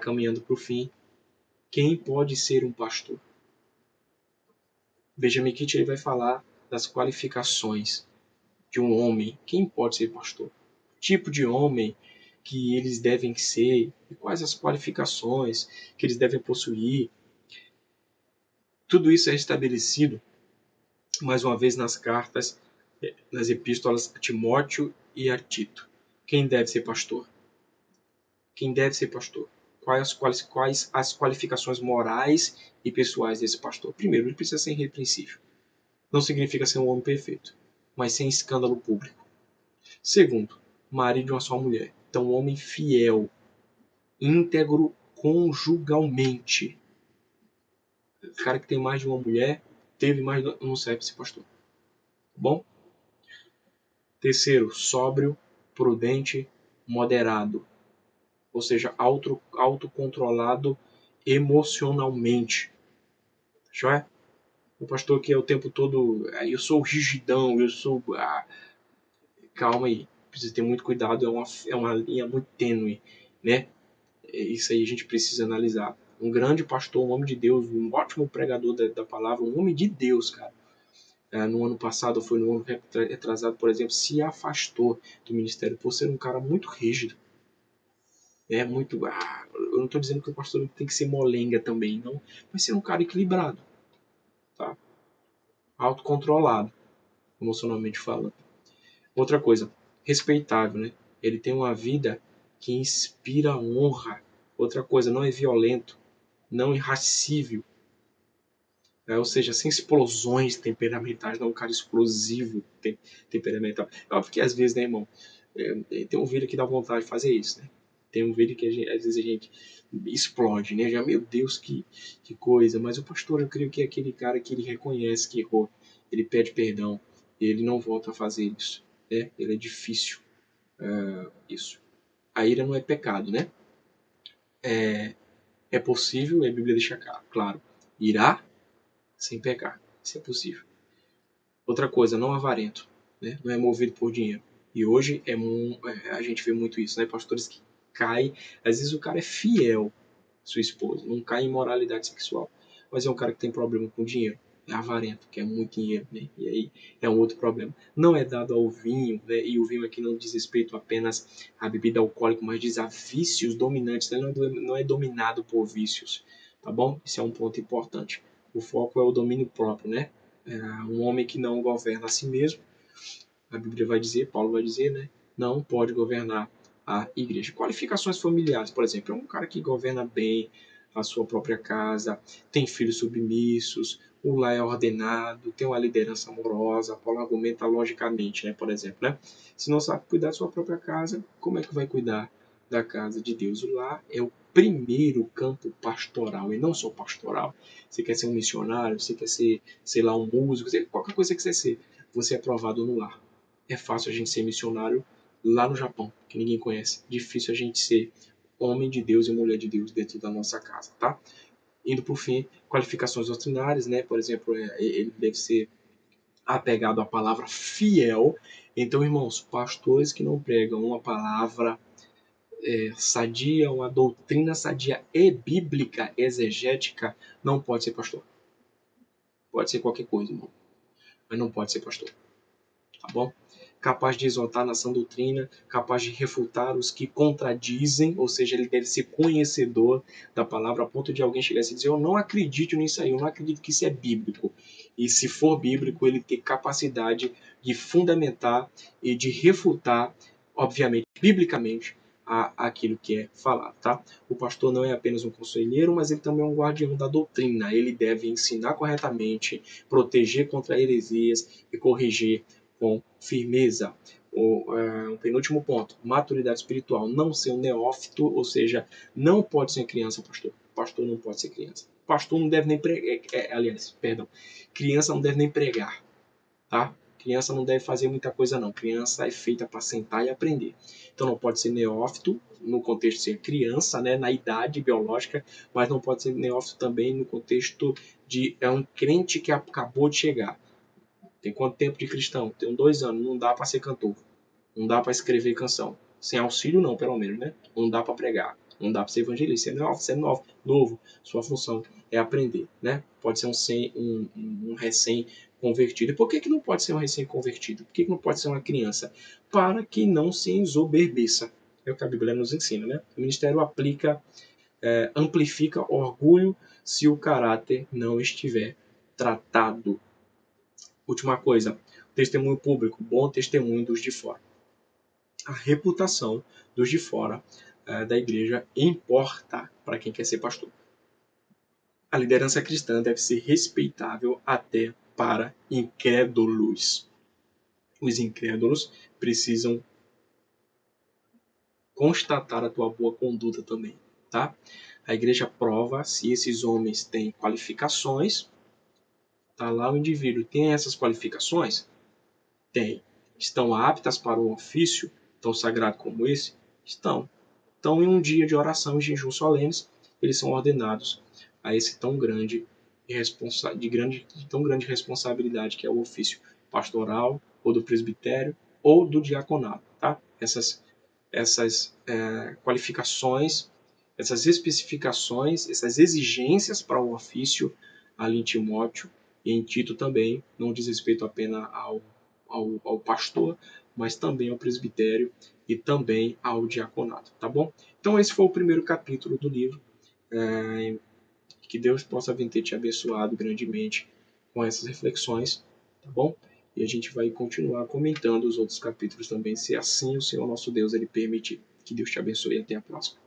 caminhando para o fim, quem pode ser um pastor? Benjamin Kitt ele vai falar das qualificações de um homem. Quem pode ser pastor? Tipo de homem que eles devem ser e quais as qualificações que eles devem possuir. Tudo isso é estabelecido, mais uma vez, nas cartas, nas epístolas a Timóteo e a Tito. Quem deve ser pastor? Quem deve ser pastor? Quais as qualificações morais e pessoais desse pastor? Primeiro, ele precisa ser irrepreensível. Não significa ser um homem perfeito, mas sem escândalo público. Segundo, marido de uma só mulher. Então, um homem fiel, íntegro conjugalmente. O cara que tem mais de uma mulher, teve mais de... não serve para ser pastor. Bom? Terceiro, sóbrio, prudente, moderado. Ou seja, autocontrolado emocionalmente. Já é? O pastor que é o tempo todo, eu sou rigidão, eu sou... calma aí, precisa ter muito cuidado, é uma linha muito tênue, né? Isso aí a gente precisa analisar. Um grande pastor, um homem de Deus, um ótimo pregador da palavra, um homem de Deus, cara. No ano passado, foi no ano retrasado, por exemplo, se afastou do ministério por ser um cara muito rígido. Muito... eu não estou dizendo que o pastor tem que ser molenga também, não. Mas ser um cara equilibrado, tá? Autocontrolado, emocionalmente falando. Outra coisa, respeitável, né? Ele tem uma vida que inspira honra. Outra coisa, não é violento, não irascível. Ou seja, sem explosões temperamentais, não é um cara explosivo temperamental. É óbvio que às vezes, né, irmão, tem um vídeo que dá vontade de fazer isso, né? Tem um vídeo que às vezes a gente explode, né? Já, meu Deus, que coisa. Mas o pastor, eu creio que é aquele cara que ele reconhece que errou, ele pede perdão, e ele não volta a fazer isso, né? Ele é difícil, isso. A ira não é pecado, né? É possível, a Bíblia deixa claro, irá sem pecar. Isso é possível. Outra coisa, não avarento, né? Não é movido por dinheiro. E hoje a gente vê muito isso, né? Pastores que caem, às vezes o cara é fiel à sua esposa, não cai em imoralidade sexual, mas é um cara que tem problema com dinheiro, é avarento, quer muito dinheiro, né? E aí é um outro problema. Não é dado ao vinho, né? E o vinho aqui não diz respeito apenas à bebida alcoólica, mas diz a vícios dominantes, né? Não é dominado por vícios, tá bom? Isso é um ponto importante. O foco é o domínio próprio, né? Um homem que não governa a si mesmo, a Bíblia vai dizer, Paulo vai dizer, né? Não pode governar a igreja. Qualificações familiares, por exemplo, é um cara que governa bem a sua própria casa, tem filhos submissos, o lar é ordenado, tem uma liderança amorosa. Paulo argumenta logicamente, né? Por exemplo, né? Se não sabe cuidar da sua própria casa, como é que vai cuidar da casa de Deus? O lar é o primeiro campo pastoral, e não só pastoral. Você quer ser um missionário, você quer ser, sei lá, um músico, qualquer coisa que você é aprovado no lar. É fácil a gente ser missionário lá no Japão, que ninguém conhece. Difícil a gente ser homem de Deus e mulher de Deus dentro da nossa casa, tá? Indo por fim, qualificações doutrinárias, né? Por exemplo, ele deve ser apegado à palavra fiel. Então, irmãos, pastores que não pregam uma palavra sadia, uma doutrina sadia e bíblica, exegética, não pode ser pastor. Pode ser qualquer coisa, irmão, mas não pode ser pastor, tá bom? Capaz de exaltar na sã doutrina, capaz de refutar os que contradizem, ou seja, ele deve ser conhecedor da palavra a ponto de alguém chegar assim e dizer: eu não acredito nisso aí, eu não acredito que isso é bíblico. E se for bíblico, ele ter capacidade de fundamentar e de refutar, obviamente, biblicamente, aquilo que é falado, tá? O pastor não é apenas um conselheiro, mas ele também é um guardião da doutrina. Ele deve ensinar corretamente, proteger contra heresias e corrigir com firmeza. Um penúltimo ponto, maturidade espiritual. Não ser um neófito, ou seja, não pode ser criança, pastor. Pastor não pode ser criança. Pastor não deve nem pregar. Criança não deve nem pregar, tá? Criança não deve fazer muita coisa, não. Criança é feita para sentar e aprender. Então não pode ser neófito, no contexto de ser criança, né, na idade biológica, mas não pode ser neófito também no contexto de um crente que acabou de chegar. Tem quanto tempo de cristão? Tem 2 anos. Não dá para ser cantor. Não dá para escrever canção. Sem auxílio não, pelo menos, né? Não dá para pregar. Não dá para ser evangelista. Você é novo. Sua função é aprender, né? Pode ser um recém-convertido. E por que não pode ser um recém-convertido? Por que não pode ser uma criança? Para que não se ensoberbeça. É o que a Bíblia nos ensina, né? O ministério amplifica orgulho se o caráter não estiver tratado. Última coisa, testemunho público, bom testemunho dos de fora. A reputação dos de fora da igreja importa para quem quer ser pastor. A liderança cristã deve ser respeitável até para incrédulos. Os incrédulos precisam constatar a tua boa conduta também, tá? A igreja prova se esses homens têm qualificações. Tá lá o indivíduo tem essas qualificações? Tem. Estão aptas para um ofício tão sagrado como esse? Estão. Então, em um dia de oração e jejum solenes, eles são ordenados a esse tão grande responsabilidade que é o ofício pastoral, ou do presbitério, ou do diaconato. Tá? Essas qualificações, essas especificações, essas exigências para o ofício ali em Timóteo e em Tito também não diz respeito apenas ao pastor, mas também ao presbitério e também ao diaconato, tá bom? Então esse foi o primeiro capítulo do livro. Que Deus possa vir ter te abençoado grandemente com essas reflexões, tá bom? E a gente vai continuar comentando os outros capítulos também, se assim o Senhor nosso Deus ele permitir. Que Deus te abençoe e até a próxima.